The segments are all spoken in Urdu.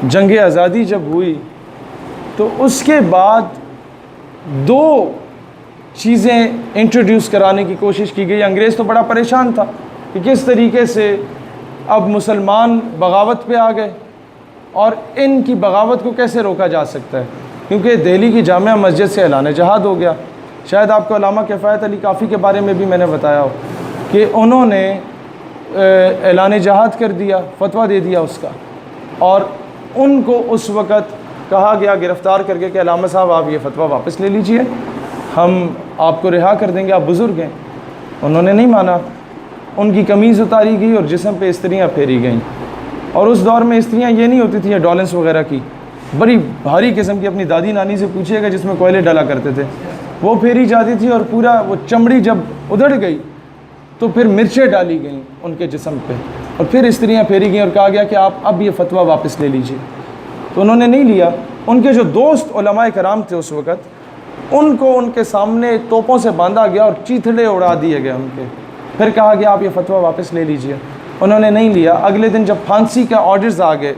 جنگ آزادی جب ہوئی تو اس کے بعد دو چیزیں انٹروڈیوس کرانے کی کوشش کی گئی۔ انگریز تو بڑا پریشان تھا کہ کس طریقے سے اب مسلمان بغاوت پہ آ گئے اور ان کی بغاوت کو کیسے روکا جا سکتا ہے، کیونکہ دہلی کی جامع مسجد سے اعلان جہاد ہو گیا۔ شاید آپ کو علامہ کفایت علی کافی کے بارے میں بھی میں نے بتایا ہو کہ انہوں نے اعلان جہاد کر دیا، فتویٰ دے دیا اس کا، اور ان کو اس وقت کہا گیا گرفتار کر کے کہ علامہ صاحب آپ یہ فتویٰ واپس لے لیجئے، ہم آپ کو رہا کر دیں گے، آپ بزرگ ہیں۔ انہوں نے نہیں مانا، ان کی قمیض اتاری گئی اور جسم پہ استریاں پھیری گئیں۔ اور اس دور میں استریاں یہ نہیں ہوتی تھیں ڈولنس وغیرہ کی، بڑی بھاری قسم کی، اپنی دادی نانی سے پوچھیے گا جس میں کوئلے ڈالا کرتے تھے، وہ پھیری جاتی تھی، اور پورا وہ چمڑی جب ادھڑ گئی تو پھر مرچیں ڈالی گئیں ان کے جسم پہ، اور پھر استریاں پھیری گئیں اور کہا گیا کہ آپ اب یہ فتویٰ واپس لے لیجئے۔ تو انہوں نے نہیں لیا۔ ان کے جو دوست علماء کرام تھے اس وقت، ان کو ان کے سامنے توپوں سے باندھا گیا اور چیتھڑے اڑا دیے گئے ان کے، پھر کہا گیا آپ یہ فتویٰ واپس لے لیجئے۔ انہوں نے نہیں لیا۔ اگلے دن جب پھانسی کا آرڈرز آ گئے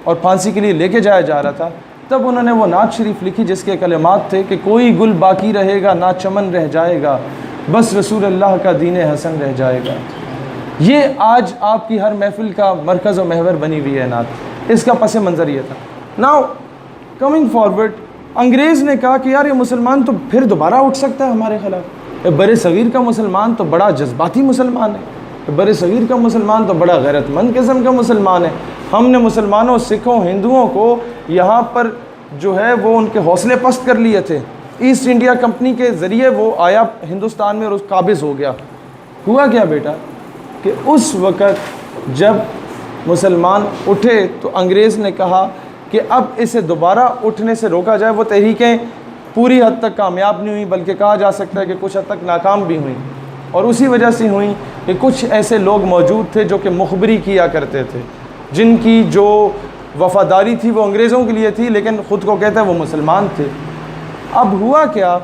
اور پھانسی کے لیے لے کے جایا جا رہا تھا، تب انہوں نے وہ نعت شریف لکھی جس کے کلمات تھے کہ کوئی گل باقی رہے گا نہ چمن رہ جائے گا، بس رسول اللہ کا دین حسن رہ جائے گا۔ یہ آج آپ کی ہر محفل کا مرکز و محور بنی ہوئی ہے نعت۔ اس کا پس منظر یہ تھا۔ ناؤ کمنگ فارورڈ، انگریز نے کہا کہ یار یہ مسلمان تو پھر دوبارہ اٹھ سکتا ہے ہمارے خلاف۔ بر صغیر کا مسلمان تو بڑا جذباتی مسلمان ہے، بر صغیر کا مسلمان تو بڑا غیرت مند قسم کا مسلمان ہے۔ ہم نے مسلمانوں، سکھوں، ہندوؤں کو یہاں پر جو ہے وہ ان کے حوصلے پست کر لیے تھے۔ ایسٹ انڈیا کمپنی کے ذریعے وہ آیا ہندوستان میں اور اس قابض ہو گیا۔ ہوا کیا بیٹا کہ اس وقت جب مسلمان اٹھے تو انگریز نے کہا کہ اب اسے دوبارہ اٹھنے سے روکا جائے۔ وہ تحریکیں پوری حد تک کامیاب نہیں ہوئیں، بلکہ کہا جا سکتا ہے کہ کچھ حد تک ناکام بھی ہوئیں، اور اسی وجہ سے ہوئیں کہ کچھ ایسے لوگ موجود تھے جو کہ مخبری کیا کرتے تھے، جن کی جو وفاداری تھی وہ انگریزوں کے لیے تھی، لیکن خود کو کہتے ہیں وہ مسلمان تھے۔ اب ہوا کیا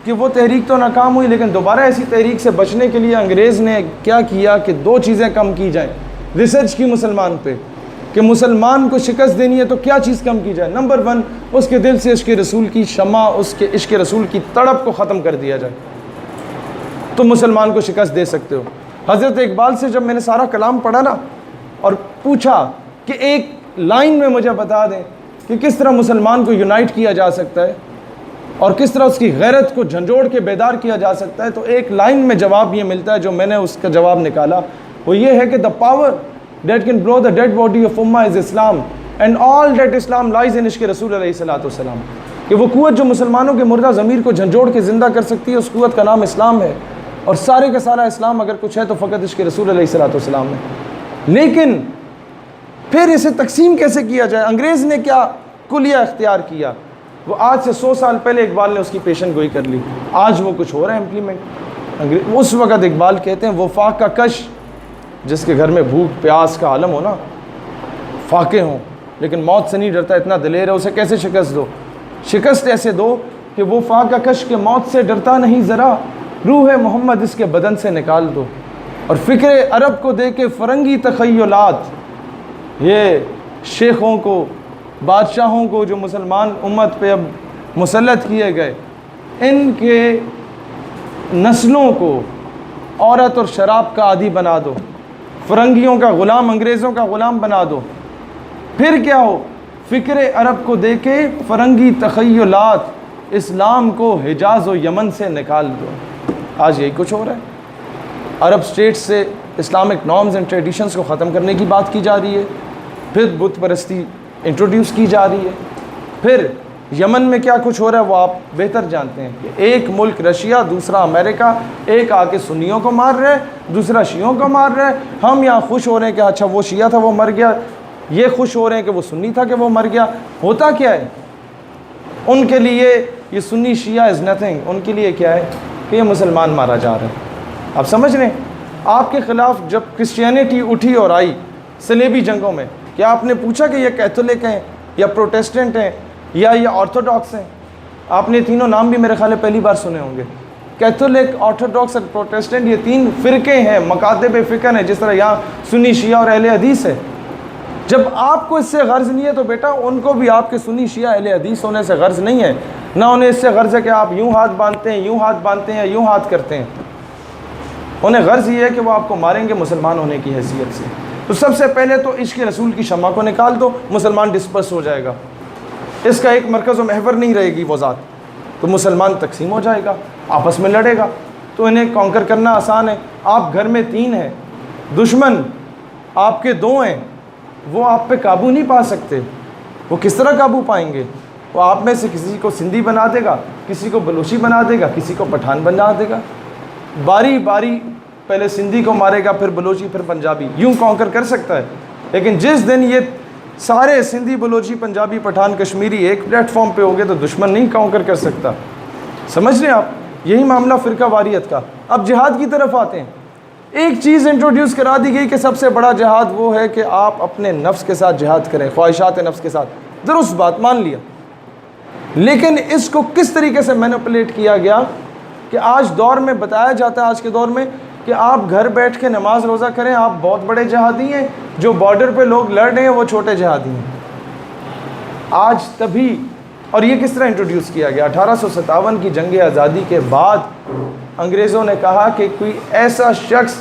کہ وہ تحریک تو ناکام ہوئی، لیکن دوبارہ ایسی تحریک سے بچنے کے لیے انگریز نے کیا کیا کہ دو چیزیں کم کی جائیں۔ ریسرچ کی مسلمان پہ کہ مسلمان کو شکست دینی ہے تو کیا چیز کم کی جائے۔ نمبر 1، اس کے دل سے عشق رسول کی شمع، اس کے عشق رسول کی تڑپ کو ختم کر دیا جائے، تو مسلمان کو شکست دے سکتے ہو۔ حضرت اقبال سے جب میں نے سارا کلام پڑھا نا اور پوچھا کہ ایک لائن میں مجھے بتا دیں کہ کس طرح مسلمان کو یونائٹ کیا جا سکتا ہے اور کس طرح اس کی غیرت کو جھنجھوڑ کے بیدار کیا جا سکتا ہے، تو ایک لائن میں جواب یہ ملتا ہے جو میں نے اس کا جواب نکالا، وہ یہ ہے کہ the power that can blow the dead body of Ummah is Islam and all that Islam lies in عشق رسول علیہ الصلوۃ والسلام۔ کہ وہ قوت جو مسلمانوں کے مردہ ضمیر کو جھنجھوڑ کے زندہ کر سکتی ہے، اس قوت کا نام اسلام ہے، اور سارے کا سارا اسلام اگر کچھ ہے تو فقط عشق رسول علیہ الصلوۃ والسلام ہے۔ لیکن پھر اسے تقسیم کیسے کیا جائے؟ انگریز نے کیا کلیہ اختیار کیا؟ وہ آج سے 100 سال پہلے اقبال نے اس کی پیشن گوئی کر لی، آج وہ کچھ ہو رہا ہے امپلیمنٹ۔ اس وقت اقبال کہتے ہیں وہ فاقہ کش جس کے گھر میں بھوک پیاس کا عالم ہو نا، فاقے ہوں لیکن موت سے نہیں ڈرتا، اتنا دلیر ہے، اسے کیسے شکست دو؟ شکست ایسے دو کہ وہ فاقہ کش کے موت سے ڈرتا نہیں ذرا، روح محمد اس کے بدن سے نکال دو، اور فکر عرب کو دے کے فرنگی تخیلات، یہ شیخوں کو، بادشاہوں کو جو مسلمان امت پہ اب مسلط کیے گئے، ان کے نسلوں کو عورت اور شراب کا عادی بنا دو، فرنگیوں کا غلام، انگریزوں کا غلام بنا دو، پھر کیا ہو؟ فکر عرب کو دے کے فرنگی تخیلات، اسلام کو حجاز و یمن سے نکال دو۔ آج یہی کچھ ہو رہا ہے۔ عرب سٹیٹس سے اسلامک نارمز اینڈ ٹریڈیشنز کو ختم کرنے کی بات کی جا رہی ہے، پھر بت پرستی انٹروڈیوس کی جا رہی ہے، پھر یمن میں کیا کچھ ہو رہا ہے وہ آپ بہتر جانتے ہیں کہ ایک ملک رشیا، دوسرا امریکہ، ایک آ کے سنیوں کو مار رہے، دوسرا شیعوں کو مار رہے۔ ہم یہاں خوش ہو رہے ہیں کہ اچھا وہ شیعہ تھا وہ مر گیا، یہ خوش ہو رہے ہیں کہ وہ سنی تھا کہ وہ مر گیا۔ ہوتا کیا ہے؟ ان کے لیے یہ سنی شیعہ از نتھنگ، ان کے لیے کیا ہے کہ یہ مسلمان مارا جا رہا ہے۔ آپ سمجھ رہے ہیں؟ آپ کے خلاف جب کرسچینٹی اٹھی اور آئی صلیبی جنگوں میں، کیا آپ نے پوچھا کہ یہ کیتھولک ہیں یا پروٹیسٹنٹ ہیں یا یہ آرتھوڈاکس ہیں؟ آپ نے تینوں نام بھی میرے خیال ہے پہلی بار سنے ہوں گے۔ کیتھولک، آرتھوڈاکس اور پروٹیسٹنٹ، یہ تین فرقے ہیں، مکاتب فکر ہیں، جس طرح یہاں سنی شیعہ اور اہل حدیث ہے۔ جب آپ کو اس سے غرض نہیں ہے تو بیٹا ان کو بھی آپ کے سنی شیعہ اہل حدیث ہونے سے غرض نہیں ہے، نہ انہیں اس سے غرض ہے کہ آپ یوں ہاتھ باندھتے ہیں، یوں ہاتھ باندھتے ہیں، یوں ہاتھ کرتے ہیں. انہیں غرض یہ ہے کہ وہ آپ کو ماریں گے مسلمان ہونے کی حیثیت سے. تو سب سے پہلے تو عشق رسول کی شمع کو نکال دو، مسلمان ڈسپرس ہو جائے گا، اس کا ایک مرکز و محور نہیں رہے گی وہ ذات، تو مسلمان تقسیم ہو جائے گا، آپس میں لڑے گا. تو انہیں کانکر کرنا آسان ہے. آپ گھر میں 3 ہیں، دشمن آپ کے 2 ہیں، وہ آپ پہ قابو نہیں پا سکتے. وہ کس طرح قابو پائیں گے؟ وہ آپ میں سے کسی کو سندھی بنا دے گا، کسی کو بلوچی بنا دے گا، کسی کو پٹھان بنا دے گا. باری باری پہلے سندھی کو مارے گا، پھر بلوچی، پھر پنجابی، یوں کانکر کر سکتا ہے. لیکن جس دن یہ سارے سندھی، بلوچی، پنجابی، پٹھان، کشمیری ایک پلیٹ فارم پہ ہو گئے تو دشمن نہیں کانکر کر سکتا. سمجھ رہے ہیں آپ؟ یہی معاملہ فرقہ واریت کا. اب جہاد کی طرف آتے ہیں. ایک چیز انٹروڈیوس کرا دی گئی کہ سب سے بڑا جہاد وہ ہے کہ آپ اپنے نفس کے ساتھ جہاد کریں، خواہشات نفس کے ساتھ. درست بات، مان لیا. لیکن اس کو کس طریقے سے مینپولیٹ کیا گیا کہ آج دور میں بتایا جاتا ہے، آج کے دور میں، کہ آپ گھر بیٹھ کے نماز روزہ کریں، آپ بہت بڑے جہادی ہیں. جو بارڈر پہ لوگ لڑ رہے ہیں وہ چھوٹے جہادی ہیں. آج تبھی، اور یہ کس طرح انٹروڈیوس کیا گیا؟ 1857 کی جنگ آزادی کے بعد انگریزوں نے کہا کہ کوئی ایسا شخص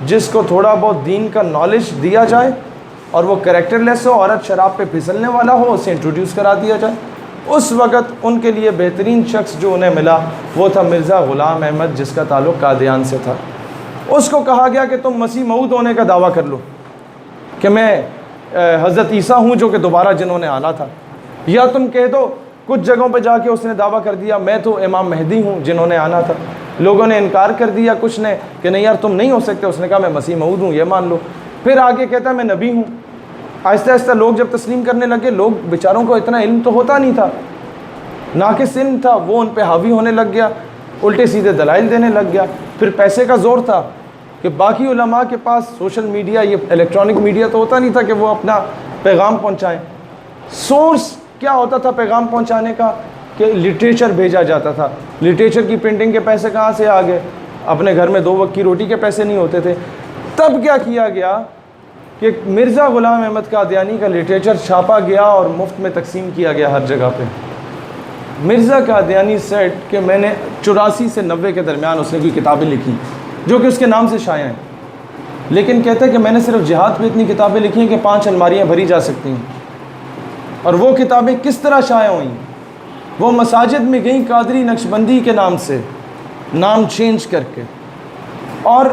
جس کو تھوڑا بہت دین کا نالج دیا جائے اور وہ کریکٹر لیس ہو، عورت شراب پہ پھسلنے والا ہو، اسے انٹروڈیوس کرا دیا جائے. اس وقت ان کے لیے بہترین شخص جو انہیں ملا وہ تھا مرزا غلام احمد، جس کا تعلق قادیان سے تھا. اس کو کہا گیا کہ تم مسیح موعود ہونے کا دعویٰ کر لو کہ میں حضرت عیسیٰ ہوں جو کہ دوبارہ جنہوں نے آنا تھا، یا تم کہہ دو. کچھ جگہوں پہ جا کے اس نے دعویٰ کر دیا میں تو امام مہدی ہوں جنہوں نے آنا تھا. لوگوں نے انکار کر دیا، کچھ نے کہ نہیں یار تم نہیں ہو سکتے. اس نے کہا میں مسیح موعود ہوں، یہ مان لو. پھر آگے کہتا ہے میں نبی ہوں. آہستہ آہستہ لوگ جب تسلیم کرنے لگے، لوگ بیچاروں کو اتنا علم تو ہوتا نہیں تھا، ناقص علم تھا، وہ ان پہ حاوی ہونے لگ گیا، الٹے سیدھے دلائل دینے لگ گیا. پھر پیسے کا زور تھا کہ باقی علماء کے پاس سوشل میڈیا، یہ الیکٹرانک میڈیا تو ہوتا نہیں تھا کہ وہ اپنا پیغام پہنچائیں. سورس کیا ہوتا تھا پیغام پہنچانے کا؟ کہ لٹریچر بھیجا جاتا تھا. لٹریچر کی پرنٹنگ کے پیسے کہاں سے آ گئے؟ اپنے گھر میں 2 وقت کی روٹی کے پیسے نہیں ہوتے تھے. تب کیا کیا گیا کہ مرزا غلام احمد قادیانی کا لٹریچر چھاپا گیا اور مفت میں تقسیم کیا گیا ہر جگہ پہ. مرزا قادیانی سیٹ کہ میں نے 84 سے 90 کے درمیان اس نے کوئی کتابیں لکھی جو کہ اس کے نام سے شائع ہیں، لیکن کہتے ہیں کہ میں نے صرف جہاد پہ اتنی کتابیں لکھی ہیں کہ 5 الماریاں بھری جا سکتی ہیں. اور وہ کتابیں کس طرح شائع ہوئیں؟ وہ مساجد میں گئیں قادری نقشبندی کے نام سے، نام چینج کر کے، اور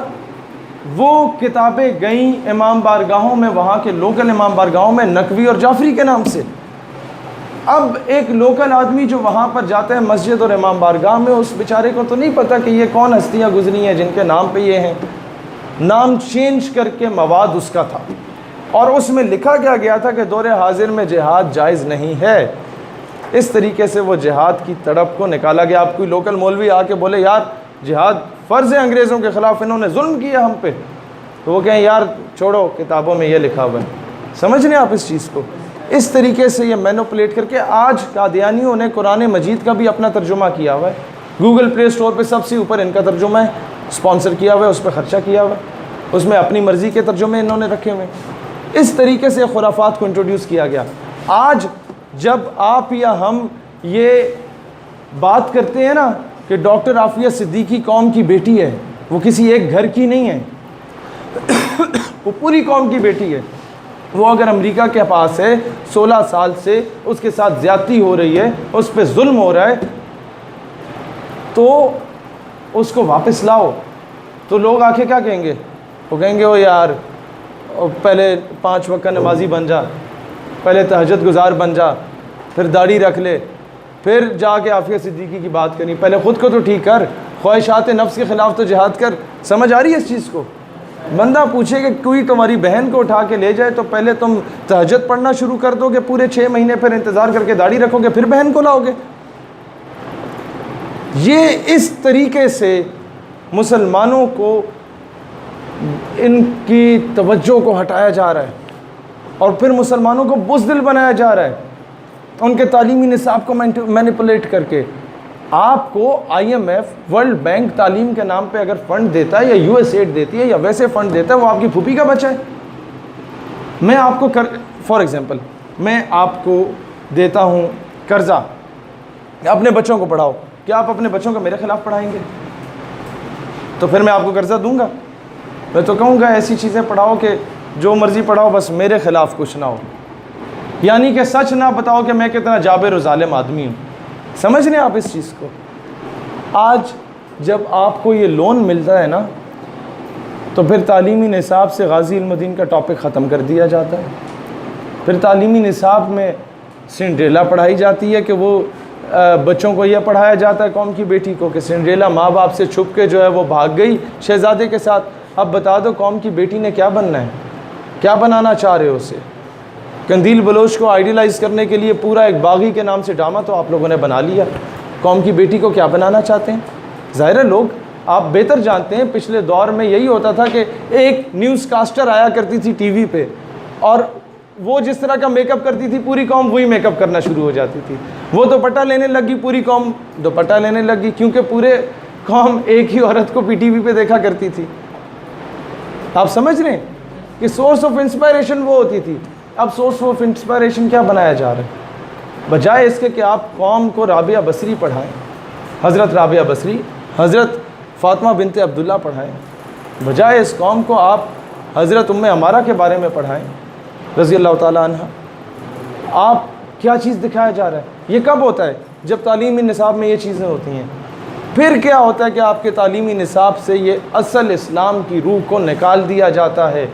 وہ کتابیں گئیں امام بارگاہوں میں، وہاں کے لوکل امام بارگاہوں میں نقوی اور جعفری کے نام سے. اب ایک لوکل آدمی جو وہاں پر جاتا ہے مسجد اور امام بارگاہ میں، اس بیچارے کو تو نہیں پتہ کہ یہ کون ہستیاں گزری ہیں جن کے نام پہ یہ ہیں. نام چینج کر کے مواد اس کا تھا، اور اس میں لکھا گیا تھا کہ دور حاضر میں جہاد جائز نہیں ہے. اس طریقے سے وہ جہاد کی تڑپ کو نکالا گیا. آپ کوئی لوکل مولوی آ کے بولے یار جہاد فرض ہے انگریزوں کے خلاف، انہوں نے ظلم کیا ہم پہ، تو وہ کہیں یار چھوڑو کتابوں میں یہ لکھا ہوا ہے. سمجھ رہے ہیں آپ اس چیز کو؟ اس طریقے سے یہ مینوپولیٹ کر کے آج قادیانیوں نے قرآن مجید کا بھی اپنا ترجمہ کیا ہوا ہے. گوگل پلے اسٹور پہ سب سے اوپر ان کا ترجمہ ہے، اسپانسر کیا ہوا ہے، اس پہ خرچہ کیا ہوا ہے، اس میں اپنی مرضی کے ترجمے انہوں نے رکھے ہوئے ہیں. اس طریقے سے خرافات کو انٹروڈیوس کیا گیا. آج جب آپ یا ہم یہ بات کرتے ہیں نا کہ ڈاکٹر عافیہ صدیقی قوم کی بیٹی ہے، وہ کسی ایک گھر کی نہیں ہے، وہ پوری قوم کی بیٹی ہے. وہ اگر امریکہ کے پاس ہے 16 سال سے اس کے ساتھ زیادتی ہو رہی ہے، اس پہ ظلم ہو رہا ہے، تو اس کو واپس لاؤ. تو لوگ آ کے کیا کہیں گے؟ وہ کہیں گے وہ یار پہلے 5 وقت کا نمازی بن جا، پہلے تہجد گزار بن جا، پھر داڑھی رکھ لے، پھر جا کے عافیہ صدیقی کی بات کرنی. پہلے خود کو تو ٹھیک کر، خواہشات نفس کے خلاف تو جہاد کر. سمجھ آ رہی ہے اس چیز کو؟ بندہ پوچھے کہ کوئی تمہاری بہن کو اٹھا کے لے جائے تو پہلے تم تہجد پڑھنا شروع کر دو گے پورے 6 مہینے، پھر انتظار کر کے داڑھی رکھو گے، پھر بہن کو لاؤ گے. یہ اس طریقے سے مسلمانوں کو ان کی توجہ کو ہٹایا جا رہا ہے اور پھر مسلمانوں کو بزدل بنایا جا رہا ہے ان کے تعلیمی نصاب کو مینیپولیٹ کر کے. آپ کو IMF ورلڈ بینک تعلیم کے نام پہ اگر فنڈ دیتا ہے یا USA دیتی ہے یا ویسے فنڈ دیتا ہے، وہ آپ کی پھوپھی کا بچہ ہے. میں آپ کو فار ایگزامپل میں آپ کو دیتا ہوں قرضہ کہ اپنے بچوں کو پڑھاؤ، کیا آپ اپنے بچوں کو میرے خلاف پڑھائیں گے؟ تو پھر میں آپ کو قرضہ دوں گا؟ میں تو کہوں گا ایسی چیزیں پڑھاؤ کہ جو مرضی پڑھاؤ، بس میرے خلاف کچھ نہ ہو، یعنی کہ سچ نہ بتاؤ کہ میں کتنا جابر و ظالم آدمی ہوں۔ سمجھ رہے ہیں آپ اس چیز کو؟ آج جب آپ کو یہ لون ملتا ہے نا، تو پھر تعلیمی نصاب سے غازی علم الدین کا ٹاپک ختم کر دیا جاتا ہے۔ پھر تعلیمی نصاب میں سنڈریلا پڑھائی جاتی ہے کہ وہ بچوں کو یہ پڑھایا جاتا ہے قوم کی بیٹی کو کہ سنڈریلا ماں باپ سے چھپ کے جو ہے وہ بھاگ گئی شہزادے کے ساتھ، اب بتا دو قوم کی بیٹی نے کیا بننا ہے، کیا بنانا چاہ رہے ہو اسے؟ قندیل بلوچ کو آئیڈیلائز کرنے کے لیے پورا ایک باغی کے نام سے ڈرامہ تو آپ لوگوں نے بنا لیا، قوم کی بیٹی کو کیا بنانا چاہتے ہیں؟ ظاہر ہے لوگ، آپ بہتر جانتے ہیں پچھلے دور میں یہی ہوتا تھا کہ ایک نیوز کاسٹر آیا کرتی تھی ٹی وی پہ، اور وہ جس طرح کا میک اپ کرتی تھی پوری قوم وہی میک اپ کرنا شروع ہو جاتی تھی۔ وہ دوپٹہ لینے لگی، پوری قوم دوپٹہ لینے لگی، کیونکہ پورے قوم ایک ہی عورت کو پی ٹی وی پہ دیکھا کرتی تھی۔ آپ سمجھ رہے ہیں کہ سورس آف انسپائریشن وہ ہوتی تھی، اب سورس آف انسپائریشن کیا بنایا جا رہا ہے؟ بجائے اس کے کہ آپ قوم کو رابعہ بصری پڑھائیں، حضرت رابعہ بصری، حضرت فاطمہ بنت عبداللہ پڑھائیں، بجائے اس قوم کو آپ حضرت ام عمارہ کے بارے میں پڑھائیں رضی اللہ تعالیٰ عنہ۔ آپ کیا چیز دکھایا جا رہا ہے؟ یہ کب ہوتا ہے؟ جب تعلیمی نصاب میں یہ چیزیں ہوتی ہیں۔ پھر کیا ہوتا ہے کہ آپ کے تعلیمی نصاب سے یہ اصل اسلام کی روح کو نکال دیا جاتا ہے۔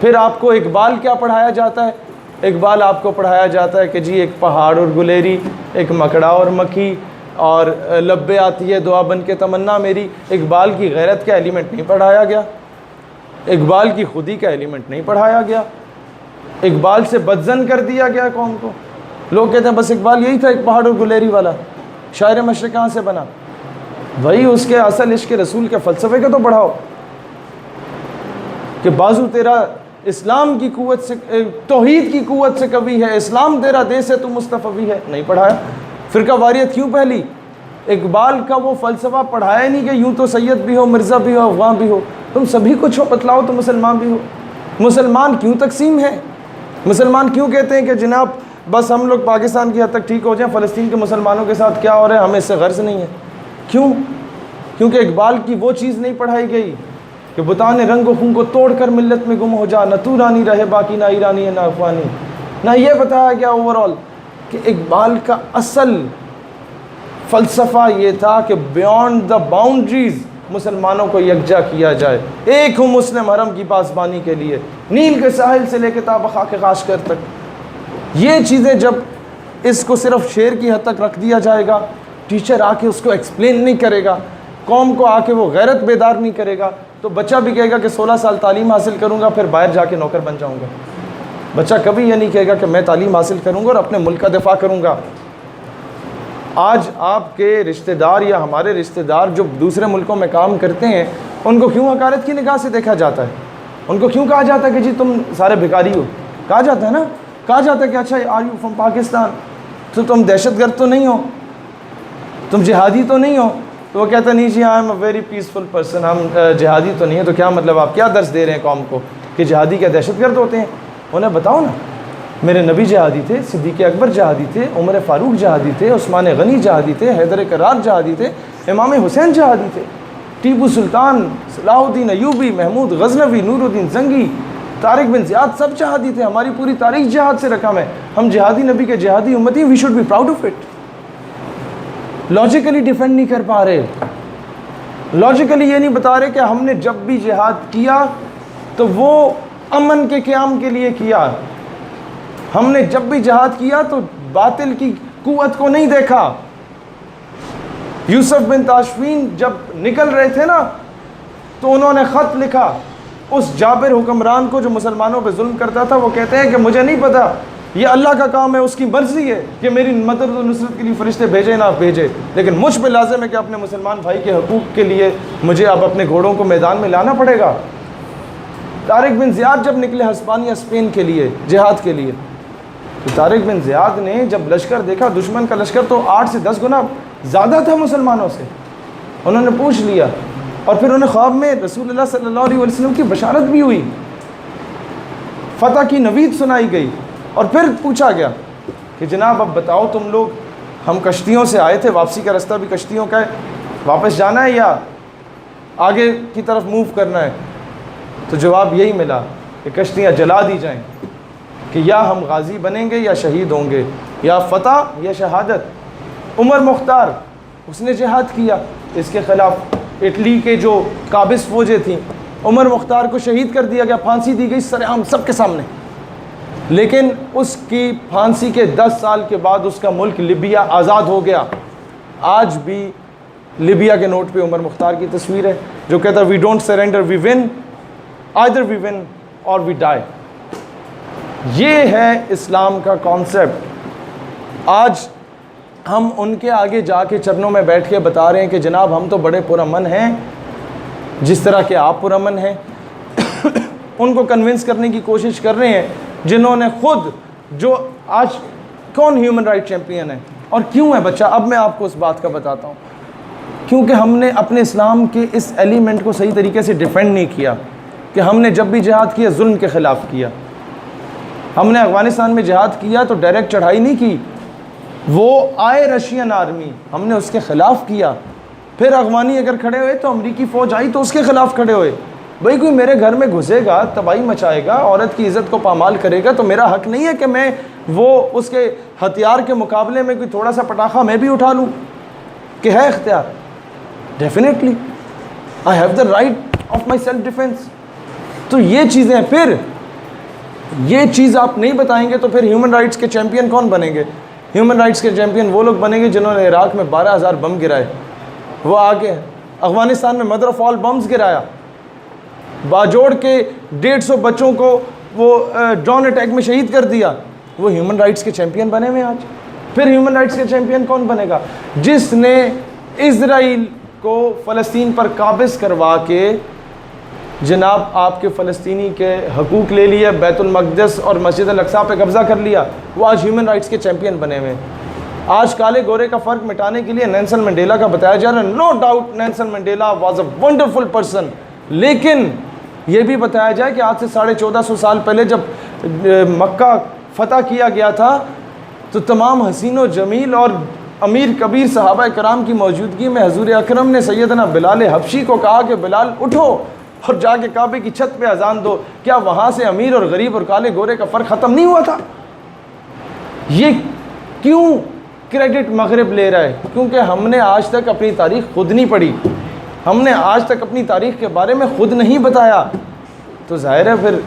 پھر آپ کو اقبال کیا پڑھایا جاتا ہے؟ اقبال آپ کو پڑھایا جاتا ہے کہ جی ایک پہاڑ اور گلیری، ایک مکڑا اور مکھی، اور لبے آتی ہے دعا بن کے تمنا میری۔ اقبال کی غیرت کا ایلیمنٹ نہیں پڑھایا گیا، اقبال کی خودی کا ایلیمنٹ نہیں پڑھایا گیا، اقبال سے بدزن کر دیا گیا قوم کو۔ لوگ کہتے ہیں بس اقبال یہی تھا ایک پہاڑ اور گلیری والا، شاعر مشرق کہاں سے بنا؟ وہی اس کے اصل عشق رسول کے فلسفے کو تو پڑھاؤ کہ بازو تیرا اسلام کی قوت سے، توحید کی قوت سے قوی ہے، اسلام تیرا دیس ہے تو مصطفی ہے، نہیں پڑھایا۔ فرقہ واریت کیوں پھیلی؟ اقبال کا وہ فلسفہ پڑھایا نہیں کہ یوں تو سید بھی ہو، مرزا بھی ہو، افغان بھی ہو، تم سبھی کچھ ہو، بتلاؤ تو مسلمان بھی ہو۔ مسلمان کیوں تقسیم ہے؟ مسلمان کیوں کہتے ہیں کہ جناب بس ہم لوگ پاکستان کی حد تک ٹھیک ہو جائیں، فلسطین کے مسلمانوں کے ساتھ کیا ہو رہا ہے ہمیں اس سے غرض نہیں ہے؟ کیوں؟ کیونکہ اقبال کی وہ چیز نہیں پڑھائی گئی کہ بتاؤ نے رنگ و خون کو توڑ کر ملت میں گم ہو جا، نہ تو رانی رہے باقی، نہ ایرانی ہے نہ افغانی۔ نہ یہ بتایا گیا اوورال کہ اقبال کا اصل فلسفہ یہ تھا کہ بیونڈ دا باؤنڈریز مسلمانوں کو یکجا کیا جائے، ایک ہوں مسلم حرم کی پاسبانی کے لیے، نیل کے ساحل سے لے کے تا خاک قاشقر تک۔ یہ چیزیں جب اس کو صرف شعر کی حد تک رکھ دیا جائے گا، ٹیچر آ کے اس کو ایکسپلین نہیں کرے گا، قوم کو آ کے وہ غیرت بیدار نہیں کرے گا، تو بچہ بھی کہے گا کہ 16 سال تعلیم حاصل کروں گا پھر باہر جا کے نوکر بن جاؤں گا۔ بچہ کبھی یہ نہیں کہے گا کہ میں تعلیم حاصل کروں گا اور اپنے ملک کا دفاع کروں گا۔ آج آپ کے رشتہ دار یا ہمارے رشتہ دار جو دوسرے ملکوں میں کام کرتے ہیں، ان کو کیوں حقارت کی نگاہ سے دیکھا جاتا ہے؟ ان کو کیوں کہا جاتا ہے کہ جی تم سارے بھکاری ہو؟ کہا جاتا ہے نا، کہا جاتا ہے کہ اچھا آر یو فرام پاکستان، تو تم دہشت گرد تو نہیں ہو، تم جہادی تو نہیں ہو؟ تو وہ کہتا نہیں جی I am a very peaceful person, ہم جہادی تو نہیں ہیں۔ تو کیا مطلب آپ کیا درس دے رہے ہیں قوم کو کہ جہادی کیا دہشت گرد ہوتے ہیں؟ انہیں بتاؤ نا، میرے نبی جہادی تھے، صدیق اکبر جہادی تھے، عمر فاروق جہادی تھے، عثمان غنی جہادی تھے، حیدر کرار جہادی تھے، امام حسین جہادی تھے، ٹیپو سلطان، صلاح الدین ایوبی، محمود غزنوی، نور الدین زنگی، طارق بن زیاد، سب جہادی تھے۔ ہماری پوری تاریخ جہاد سے رقم ہے، ہم جہادی نبی کے جہادی امتی، we should be proud of it. Logically defend نہیں کر پا رہے، لاجیکلی یہ نہیں بتا رہے کہ ہم نے جب بھی جہاد کیا تو وہ امن کے قیام کے لیے کیا، ہم نے جب بھی جہاد کیا تو باطل کی قوت کو نہیں دیکھا۔ یوسف بن تاشفین جب نکل رہے تھے نا تو انہوں نے خط لکھا اس جابر حکمران کو جو مسلمانوں پہ ظلم کرتا تھا، وہ کہتے ہیں کہ مجھے نہیں پتا، یہ اللہ کا کام ہے، اس کی مرضی ہے کہ میری مدد و نصرت کے لیے فرشتے بھیجے نہ بھیجے، لیکن مجھ پہ لازم ہے کہ اپنے مسلمان بھائی کے حقوق کے لیے مجھے اب اپنے گھوڑوں کو میدان میں لانا پڑے گا۔ طارق بن زیاد جب نکلے ہسپانیہ اسپین کے لیے جہاد کے لیے، تو طارق بن زیاد نے جب لشکر دیکھا، دشمن کا لشکر تو 8 سے 10 گنا زیادہ تھا مسلمانوں سے، انہوں نے پوچھ لیا، اور پھر انہیں خواب میں رسول اللہ صلی اللہ علیہ وسلم کی بشارت بھی ہوئی۔ فتح کی نوید سنائی گئی اور پھر پوچھا گیا کہ جناب اب بتاؤ تم لوگ، ہم کشتیوں سے آئے تھے، واپسی کا رستہ بھی کشتیوں کا ہے، واپس جانا ہے یا آگے کی طرف موو کرنا ہے؟ تو جواب یہی ملا کہ کشتیاں جلا دی جائیں، کہ یا ہم غازی بنیں گے یا شہید ہوں گے، یا فتح یا شہادت۔ عمر مختار اس نے جہاد کیا اس کے خلاف، اٹلی کے جو قابض فوجیں تھیں، عمر مختار کو شہید کر دیا گیا، پھانسی دی گئی سر عام سب کے سامنے، لیکن اس کی پھانسی کے 10 سال کے بعد اس کا ملک لیبیا آزاد ہو گیا۔ آج بھی لیبیا کے نوٹ پہ عمر مختار کی تصویر ہے جو کہتا ہے we don't surrender we win, either we win اور وی ڈائی۔ یہ ہے اسلام کا کانسیپٹ۔ آج ہم ان کے آگے جا کے چرنوں میں بیٹھ کے بتا رہے ہیں کہ جناب ہم تو بڑے پرامن ہیں جس طرح کہ آپ پرامن ہیں، ان کو کنونس کرنے کی کوشش کر رہے ہیں جنہوں نے خود، جو آج کون ہیومن رائٹ چیمپئن ہے اور کیوں ہے بچہ؟ اب میں آپ کو اس بات کا بتاتا ہوں، کیونکہ ہم نے اپنے اسلام کے اس ایلیمنٹ کو صحیح طریقے سے ڈیفینڈ نہیں کیا کہ ہم نے جب بھی جہاد کیا ظلم کے خلاف کیا۔ ہم نے افغانستان میں جہاد کیا تو ڈائریکٹ چڑھائی نہیں کی، وہ آئے رشین آرمی، ہم نے اس کے خلاف کیا۔ پھر افغانی اگر کھڑے ہوئے تو امریکی فوج آئی تو اس کے خلاف کھڑے ہوئے۔ بھائی کوئی میرے گھر میں گھسے گا، تباہی مچائے گا، عورت کی عزت کو پامال کرے گا تو میرا حق نہیں ہے کہ میں وہ اس کے ہتھیار کے مقابلے میں کوئی تھوڑا سا پٹاخہ میں بھی اٹھا لوں، کہ ہے اختیار؟ Definitely I have the right of my self defence. تو یہ چیزیں، پھر یہ چیز آپ نہیں بتائیں گے تو پھر ہیومن رائٹس کے چیمپئن کون بنیں گے؟ ہیومن رائٹس کے چیمپئن وہ لوگ بنیں گے جنہوں نے عراق میں 12,000 بم گرائے، وہ آگے افغانستان میں مدر آف آل بمز گرایا، باجوڑ کے 150 بچوں کو وہ ڈرون اٹیک میں شہید کر دیا، وہ ہیومن رائٹس کے چیمپئن بنے ہوئے آج۔ پھر ہیومن رائٹس کے چیمپئن کون بنے گا؟ جس نے اسرائیل کو فلسطین پر قابض کروا کے جناب آپ کے فلسطینی کے حقوق لے لیے، بیت المقدس اور مسجد الاقصی پہ قبضہ کر لیا، وہ آج ہیومن رائٹس کے چیمپئن بنے ہوئے۔ آج کالے گورے کا فرق مٹانے کے لیے نیلسن منڈیلا کا بتایا جا رہا ہے، no doubt Nelson Mandela was a wonderful person, لیکن یہ بھی بتایا جائے کہ آج سے 1450 سال پہلے جب مکہ فتح کیا گیا تھا تو تمام حسین و جمیل اور امیر کبیر صحابہ کرام کی موجودگی میں حضور اکرم نے سیدنا بلال حبشی کو کہا کہ بلال اٹھو اور جا کے کعبے کی چھت پہ اذان دو۔ کیا وہاں سے امیر اور غریب اور کالے گورے کا فرق ختم نہیں ہوا تھا؟ یہ کیوں کریڈٹ مغرب لے رہا ہے؟ کیونکہ ہم نے آج تک اپنی تاریخ خود نہیں پڑھی، ہم نے آج تک اپنی تاریخ کے بارے میں خود نہیں بتایا، تو ظاہر ہے پھر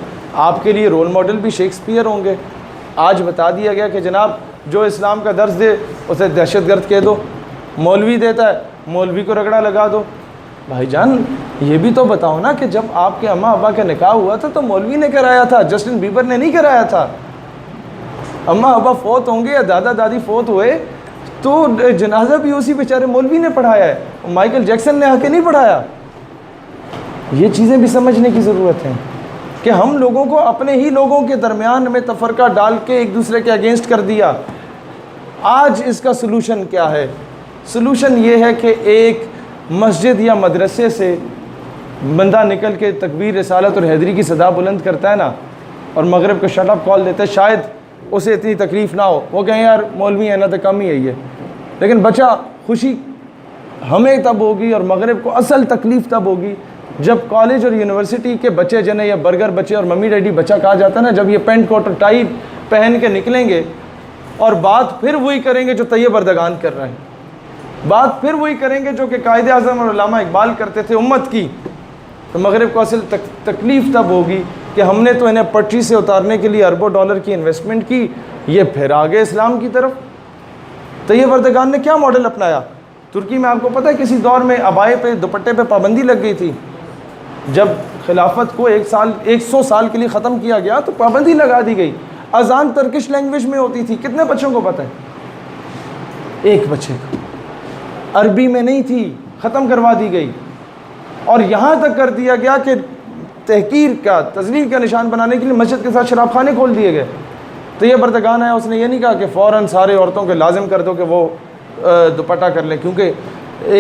آپ کے لیے رول ماڈل بھی شیکسپیئر ہوں گے۔ آج بتا دیا گیا کہ جناب جو اسلام کا درس دے اسے دہشت گرد کہہ دو، مولوی دیتا ہے مولوی کو رگڑا لگا دو۔ بھائی جان یہ بھی تو بتاؤ نا کہ جب آپ کے اماں ابا کا نکاح ہوا تھا تو مولوی نے کرایا تھا، جسٹن بیبر نے نہیں کرایا تھا۔ اماں ابا فوت ہوں گے یا دادا دادی فوت ہوئے تو جنازہ بھی اسی بیچارے مولوی نے پڑھایا ہے، مائیکل جیکسن نے آ کے نہیں پڑھایا۔ یہ چیزیں بھی سمجھنے کی ضرورت ہے کہ ہم لوگوں کو اپنے ہی لوگوں کے درمیان میں تفرقہ ڈال کے ایک دوسرے کے اگینسٹ کر دیا۔ آج اس کا سلوشن کیا ہے؟ سلوشن یہ ہے کہ ایک مسجد یا مدرسے سے بندہ نکل کے تکبیر رسالت اور حیدری کی صدا بلند کرتا ہے نا، اور مغرب کو شٹ اپ کال دیتا ہے، شاید اسے اتنی تکلیف نہ ہو، وہ کہیں یار مولوی ہے نا تو کم ہی ہے یہ، لیکن بچہ خوشی ہمیں تب ہوگی اور مغرب کو اصل تکلیف تب ہوگی جب کالج اور یونیورسٹی کے بچے جنہیں یا برگر بچے اور ممی ڈیڈی بچہ کہا جاتا ہے نا، جب یہ پینٹ کوٹ اور ٹائی پہن کے نکلیں گے اور بات پھر وہی کریں گے جو طیب اردگان کر رہے ہیں، بات پھر وہی کریں گے جو کہ قائد اعظم اور علامہ اقبال کرتے تھے امت کی، تو مغرب کو اصل تکلیف تب ہوگی کہ ہم نے تو انہیں پٹری سے اتارنے کے لیے اربوں ڈالر کی انویسٹمنٹ کی، یہ پھر آگے اسلام کی طرف۔ طیب اردگان نے کیا ماڈل اپنایا؟ ترکی میں آپ کو پتہ ہے کسی دور میں عبائے پہ دوپٹے پہ پابندی لگ گئی تھی، جب خلافت کو 100 سال کے لیے ختم کیا گیا تو پابندی لگا دی گئی، اذان ترکش لینگویج میں ہوتی تھی، کتنے بچوں کو پتہ ہے؟ ایک بچے کو، عربی میں نہیں تھی، ختم کروا دی گئی، اور یہاں تک کر دیا گیا کہ تحقیر کا تذلیل کا نشان بنانے کے لیے مسجد کے ساتھ شراب خانے کھول دیے گئے۔ تو یہ بردگان ہے، اس نے یہ نہیں کہا کہ فوراً سارے عورتوں کے لازم کر دو کہ وہ دوپٹہ کر لیں، کیونکہ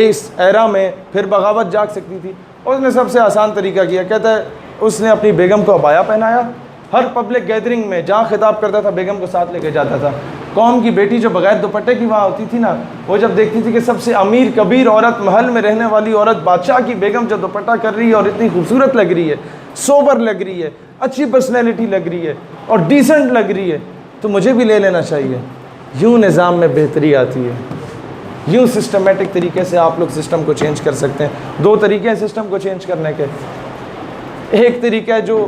اس ایرا میں پھر بغاوت جاگ سکتی تھی۔ اس نے سب سے آسان طریقہ کیا، کہتا ہے اس نے اپنی بیگم کو عبایا پہنایا، ہر پبلک گیدرنگ میں جہاں خطاب کرتا تھا بیگم کو ساتھ لے کے جاتا تھا. قوم کی بیٹی جو بغیر دوپٹے کی وہاں ہوتی تھی نا, وہ جب دیکھتی تھی کہ سب سے امیر کبیر عورت, محل میں رہنے والی عورت, بادشاہ کی بیگم جو دوپٹہ کر رہی ہے اور اتنی خوبصورت لگ رہی ہے, سوبر لگ رہی ہے, اچھی پرسنالٹی لگ رہی ہے اور ڈیسنٹ لگ رہی ہے, تو مجھے بھی لے لینا چاہیے. یوں نظام میں بہتری آتی ہے, یوں سسٹمیٹک طریقے سے آپ لوگ سسٹم کو چینج کر سکتے ہیں. 2 طریقے ہیں سسٹم کو چینج کرنے کے. ایک طریقہ ہے جو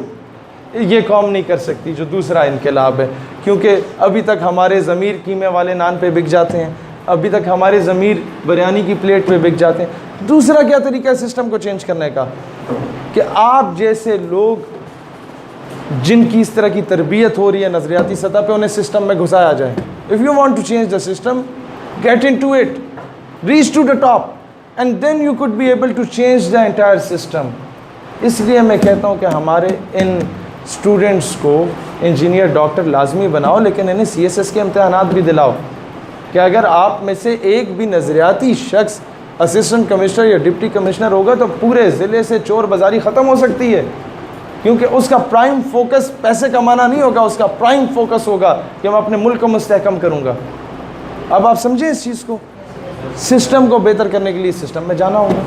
یہ قوم نہیں کر سکتی, جو دوسرا انقلاب ہے, کیونکہ ابھی تک ہمارے ضمیر قیمے والے نان پہ بک جاتے ہیں, ابھی تک ہمارے ضمیر بریانی کی پلیٹ پہ بک جاتے ہیں. دوسرا کیا طریقہ ہے سسٹم کو چینج کرنے کا, کہ آپ جیسے لوگ جن کی اس طرح کی تربیت ہو رہی ہے نظریاتی سطح پہ, انہیں سسٹم میں گھسایا جائے. If you want to change the system, get into it, reach to the top, and then you could be able to change the entire system. اس لیے میں کہتا ہوں کہ ہمارے ان اسٹوڈنٹس کو انجینئر ڈاکٹر لازمی بناؤ, لیکن انہیں CSS کے امتحانات بھی دلاؤ, کہ اگر آپ میں سے ایک بھی نظریاتی شخص اسسٹنٹ کمشنر یا ڈپٹی کمشنر ہوگا تو پورے ضلع سے چور بازاری ختم ہو سکتی ہے, کیونکہ اس کا پرائم فوکس پیسے کمانا نہیں ہوگا, اس کا پرائم فوکس ہوگا کہ میں اپنے ملک کو مستحکم کروں گا. اب آپ سمجھیں اس چیز کو, سسٹم کو بہتر کرنے کے لیے سسٹم میں جانا ہوگا.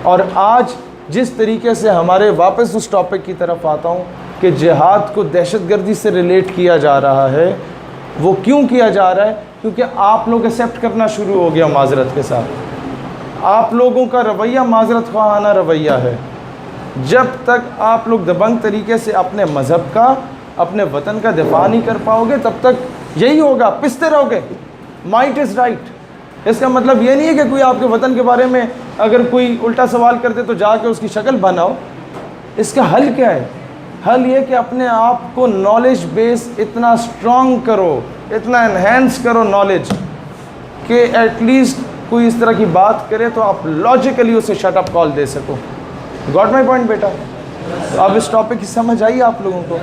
اور آج جس طریقے سے ہمارے, واپس اس ٹاپک کی طرف آتا ہوں, کہ جہاد کو دہشت گردی سے ریلیٹ کیا جا رہا ہے, وہ کیوں کیا جا رہا ہے؟ کیونکہ آپ لوگ ایکسیپٹ کرنا شروع ہو گیا معذرت کے ساتھ. آپ لوگوں کا رویہ معذرت خواہانہ رویہ ہے. جب تک آپ لوگ دبنگ طریقے سے اپنے مذہب کا, اپنے وطن کا دفاع نہیں کر پاؤ گے, تب تک یہی ہوگا, پستے رہو گے. Might is right. اس کا مطلب یہ نہیں ہے کہ کوئی آپ کے وطن کے بارے میں اگر کوئی الٹا سوال کرتے تو جا کے اس کی شکل بناؤ. اس کا حل کیا ہے؟ حل یہ کہ اپنے آپ کو نالج بیس اتنا اسٹرانگ کرو, اتنا انہینس کرو نالج, کہ ایٹ لیسٹ کوئی اس طرح کی بات کرے تو آپ لاجیکلی اسے شٹ اپ کال دے سکو. گاٹ مائی پوائنٹ بیٹا؟ اب اس ٹاپک کی سمجھ آئی آپ لوگوں کو؟